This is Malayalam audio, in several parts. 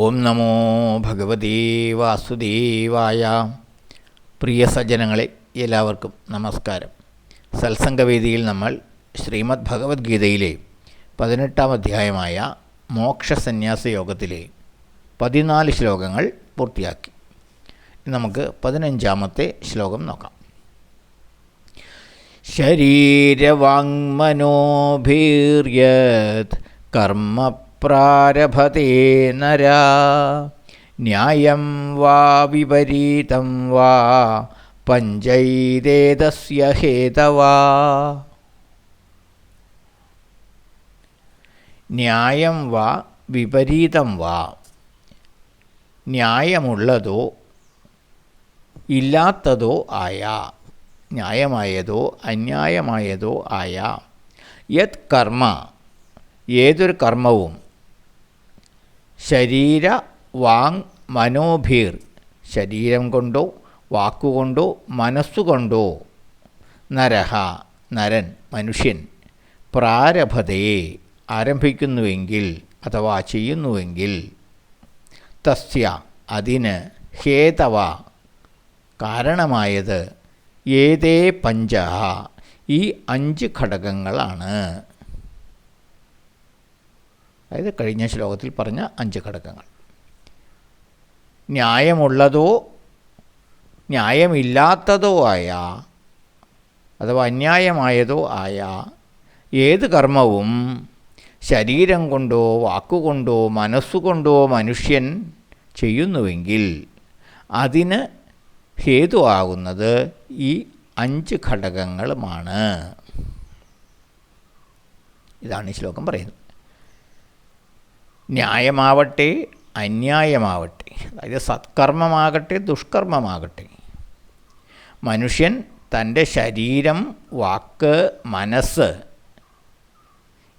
ഓം നമോ ഭഗവതേ വാസുദേവായ. പ്രിയ സജ്ജനങ്ങളെ, എല്ലാവർക്കും നമസ്കാരം. സത്സംഗവേദിയിൽ നമ്മൾ ശ്രീമദ് ഭഗവത്ഗീതയിലെ 18-ാം അധ്യായമായ മോക്ഷസന്യാസ യോഗത്തിലെ 14 ശ്ലോകങ്ങൾ പൂർത്തിയാക്കി. നമുക്ക് 15-ാമത്തെ ശ്ലോകം നോക്കാം. ശരീരവാങ്മനോഭിര്യത് കർമ്മ പ്രാരഭതേ നരാ ന്യായം വാ വിപരീതം വാ പഞ്ചൈതേതസ്യ ഹേതവാ. ന്യായം വാ വിപരീതം വാ, ന്യായമുള്ളതോ ഇല്ലാത്തതോ ആയ, ന്യായമായതോ അന്യായമായതോ ആയ യത് കർമ്മ, ഏതൊരു കർമ്മവും, ശരീര വാങ് മനോഭീർ, ശരീരം കൊണ്ടോ വാക്കുകൊണ്ടോ മനസ്സുകൊണ്ടോ, നരഹ നരൻ മനുഷ്യൻ, പ്രാരഭതയെ ആരംഭിക്കുന്നുവെങ്കിൽ അഥവാ ചെയ്യുന്നുവെങ്കിൽ, തസ്യ അതിന്, ഹേതവ കാരണമായത്, ഏതേ പഞ്ച ഈ 5 ഘടകങ്ങളാണ്. അതായത് കഴിഞ്ഞ ശ്ലോകത്തിൽ പറഞ്ഞ 5 ഘടകങ്ങൾ. ന്യായമുള്ളതോ ന്യായമില്ലാത്തതോ ആയ അഥവാ അന്യായമായതോ ആയ ഏത് കർമ്മവും ശരീരം കൊണ്ടോ വാക്കുകൊണ്ടോ മനസ്സുകൊണ്ടോ മനുഷ്യൻ ചെയ്യുന്നുവെങ്കിൽ അതിന് ഹേതുവാകുന്നത് ഈ 5 ഘടകങ്ങളുമാണ്. ഇതാണ് ഈ ശ്ലോകം പറയുന്നത്. ന്യായമാവട്ടെ അന്യായമാവട്ടെ, അതായത് സത്കർമ്മമാകട്ടെ ദുഷ്കർമ്മമാകട്ടെ, മനുഷ്യൻ തൻ്റെ ശരീരം, വാക്ക്, മനസ്സ്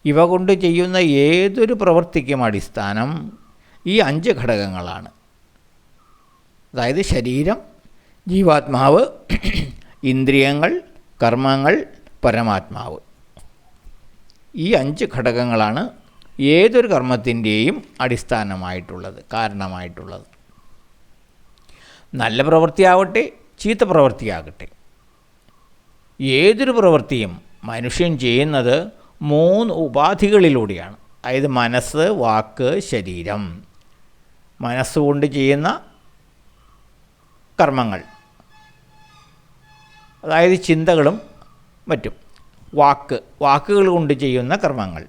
ഇവ കൊണ്ട് ചെയ്യുന്ന ഏതൊരു പ്രവൃത്തിക്കും അടിസ്ഥാനം ഈ 5 ഘടകങ്ങളാണ്. അതായത് ശരീരം, ജീവാത്മാവ്, ഇന്ദ്രിയങ്ങൾ, കർമ്മങ്ങൾ, പരമാത്മാവ്. ഈ 5 ഘടകങ്ങളാണ് ഏതൊരു കർമ്മത്തിൻ്റെയും അടിസ്ഥാനമായിട്ടുള്ളത്, കാരണമായിട്ടുള്ളത്. നല്ല പ്രവൃത്തിയാവട്ടെ ചീത്ത പ്രവൃത്തിയാകട്ടെ, ഏതൊരു പ്രവൃത്തിയും മനുഷ്യൻ ചെയ്യുന്നത് 3 ഉപാധികളിലൂടെയാണ്. അതായത് മനസ്സ്, വാക്ക്, ശരീരം. മനസ്സുകൊണ്ട് ചെയ്യുന്ന കർമ്മങ്ങൾ, അതായത് ചിന്തകളും മറ്റും. വാക്കുകൾ കൊണ്ട് ചെയ്യുന്ന കർമ്മങ്ങൾ.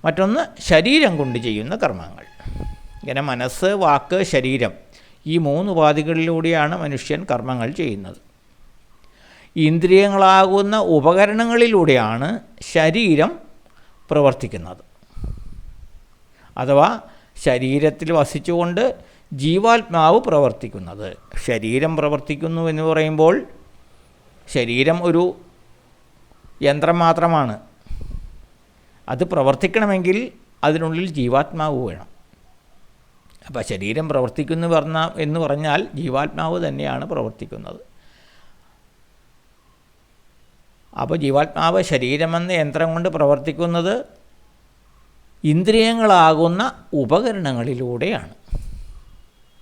മറ്റൊന്ന് ശരീരം കൊണ്ട് ചെയ്യുന്ന കർമ്മങ്ങൾ. ഇങ്ങനെ മനസ്സ്, വാക്ക്, ശരീരം ഈ 3 ഉപാധികളിലൂടെയാണ് മനുഷ്യൻ കർമ്മങ്ങൾ ചെയ്യുന്നത്. ഇന്ദ്രിയങ്ങളാകുന്ന ഉപകരണങ്ങളിലൂടെയാണ് ശരീരം പ്രവർത്തിക്കുന്നത്. അഥവാ ശരീരത്തിൽ വസിച്ചുകൊണ്ട് ജീവാത്മാവ് പ്രവർത്തിക്കുന്നത്. ശരീരം പ്രവർത്തിക്കുന്നു എന്ന് പറയുമ്പോൾ ശരീരം ഒരു യന്ത്രം മാത്രമാണ്. അത് പ്രവർത്തിക്കണമെങ്കിൽ അതിനുള്ളിൽ ജീവാത്മാവ് വേണം. അപ്പോൾ ശരീരം പ്രവർത്തിക്കുന്നു എന്ന് പറഞ്ഞാൽ ജീവാത്മാവ് തന്നെയാണ് പ്രവർത്തിക്കുന്നത്. അപ്പോൾ ജീവാത്മാവ് ശരീരമെന്ന യന്ത്രം കൊണ്ട് പ്രവർത്തിക്കുന്നത് ഇന്ദ്രിയങ്ങളാകുന്ന ഉപകരണങ്ങളിലൂടെയാണ്.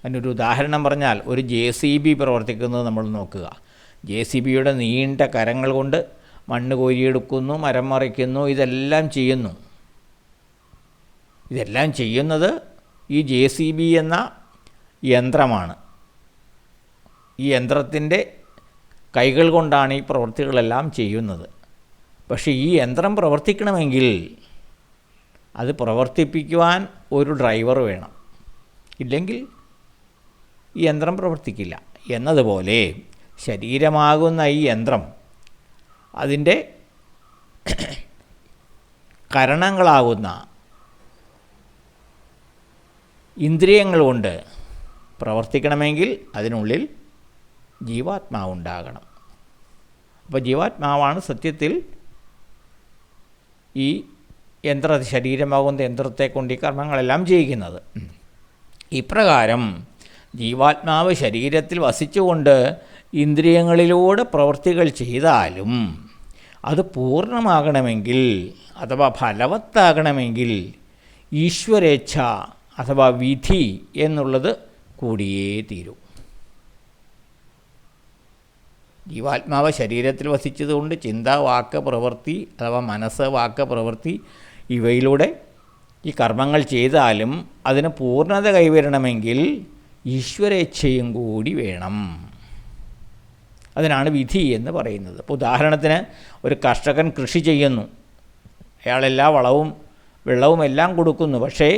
അതിനൊരു ഉദാഹരണം പറഞ്ഞാൽ, ഒരു JCB പ്രവർത്തിക്കുന്നത് നമ്മൾ നോക്കുക. JCBയുടെ നീണ്ട കരങ്ങൾ കൊണ്ട് മണ്ണ് കോരിയെടുക്കുന്നു, മരം മറിക്കുന്നു, ഇതെല്ലാം ചെയ്യുന്നു. ഇതെല്ലാം ചെയ്യുന്നത് ഈ JCB എന്ന യന്ത്രമാണ്. ഈ യന്ത്രത്തിൻ്റെ കൈകൾ കൊണ്ടാണ് ഈ പ്രവൃത്തികളെല്ലാം ചെയ്യുന്നത്. പക്ഷേ ഈ യന്ത്രം പ്രവർത്തിക്കണമെങ്കിൽ അത് പ്രവർത്തിപ്പിക്കുവാൻ ഒരു ഡ്രൈവർ വേണം. ഇല്ലെങ്കിൽ ഈ യന്ത്രം പ്രവർത്തിക്കില്ല. എന്നതുപോലെ ശരീരമാകുന്ന ഈ യന്ത്രം അതിൻ്റെ കരണങ്ങളാകുന്ന ഇന്ദ്രിയങ്ങൾ കൊണ്ട് പ്രവർത്തിക്കണമെങ്കിൽ അതിനുള്ളിൽ ജീവാത്മാവുണ്ടാകണം. അപ്പോൾ ജീവാത്മാവാണ് സത്യത്തിൽ ഈ ശരീരമാകുന്ന യന്ത്രത്തെ കൊണ്ട് ഈ കർമ്മങ്ങളെല്ലാം ചെയ്യിക്കുന്നത്. ഇപ്രകാരം ജീവാത്മാവ് ശരീരത്തിൽ വസിച്ചുകൊണ്ട് ഇന്ദ്രിയങ്ങളിലൂടെ പ്രവൃത്തികൾ ചെയ്താലും അത് പൂർണ്ണമാകണമെങ്കിൽ അഥവാ ഫലവത്താകണമെങ്കിൽ ഈശ്വരേച്ഛ അഥവാ വിധി എന്നുള്ളത് കൂടിയേ തീരൂ. ജീവാത്മാവ് ശരീരത്തിൽ വസിച്ചതുകൊണ്ട് ചിന്ത, വാക്ക്, പ്രവൃത്തി അഥവാ മനസ്സ്, വാക്ക്, പ്രവൃത്തി ഇവയിലൂടെ ഈ കർമ്മങ്ങൾ ചെയ്താലും അതിന് പൂർണ്ണത കൈവരണമെങ്കിൽ ഈശ്വരേച്ഛയും കൂടി വേണം. അതിനാണ് വിധി എന്ന് പറയുന്നത്. ഇപ്പോൾ ഉദാഹരണത്തിന് ഒരു കർഷകൻ കൃഷി ചെയ്യുന്നു, അയാളെല്ലാ വളവും വെള്ളവും എല്ലാം കൊടുക്കുന്നു, പക്ഷേ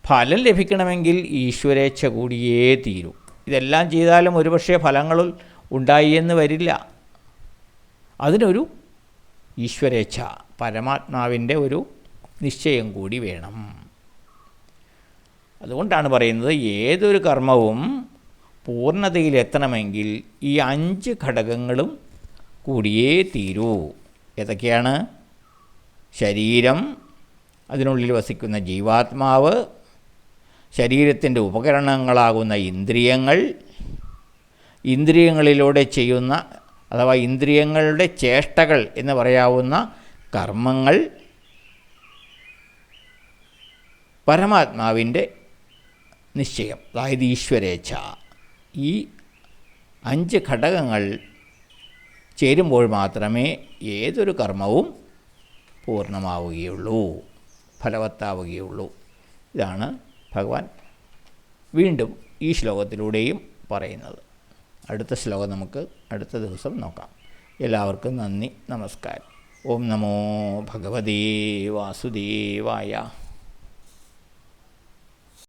ഫലം ലഭിക്കണമെങ്കിൽ ഈശ്വരേച്ഛ കൂടിയേ തീരൂ. ഇതെല്ലാം ചെയ്താലും ഒരുപക്ഷെ ഫലങ്ങൾ ഉണ്ടായി എന്ന് വരില്ല. അതിനൊരു ഈശ്വരേച്ഛ, പരമാത്മാവിൻ്റെ ഒരു നിശ്ചയം കൂടി വേണം. അതുകൊണ്ടാണ് പറയുന്നത് ഏതൊരു കർമ്മവും പൂർണ്ണതയിലെത്തണമെങ്കിൽ ഈ 5 ഘടകങ്ങളും കൂടിയേ തീരൂ. ഏതൊക്കെയാണ്? ശരീരം, അതിനുള്ളിൽ വസിക്കുന്ന ജീവാത്മാവ്, ശരീരത്തിൻ്റെ ഉപകരണങ്ങളാകുന്ന ഇന്ദ്രിയങ്ങൾ, ഇന്ദ്രിയങ്ങളിലൂടെ ചെയ്യുന്ന അഥവാ ഇന്ദ്രിയങ്ങളുടെ ചേഷ്ടകൾ എന്ന് പറയാവുന്ന കർമ്മങ്ങൾ, പരമാത്മാവിൻ്റെ നിശ്ചയം അതായത് ഈശ്വരേച്ഛ. ഈ 5 ഘടകങ്ങൾ ചേരുമ്പോൾ മാത്രമേ ഏതൊരു കർമ്മവും പൂർണ്ണമാവുകയുള്ളൂ, ഫലവത്താവുകയുള്ളൂ. ഇതാണ് ഭഗവാൻ വീണ്ടും ഈ ശ്ലോകത്തിലൂടെയും പറയുന്നത്. അടുത്ത ശ്ലോകം നമുക്ക് അടുത്ത ദിവസം നോക്കാം. എല്ലാവർക്കും നന്ദി, നമസ്കാരം. ഓം നമോ ഭഗവതേ വാസുദേവായ.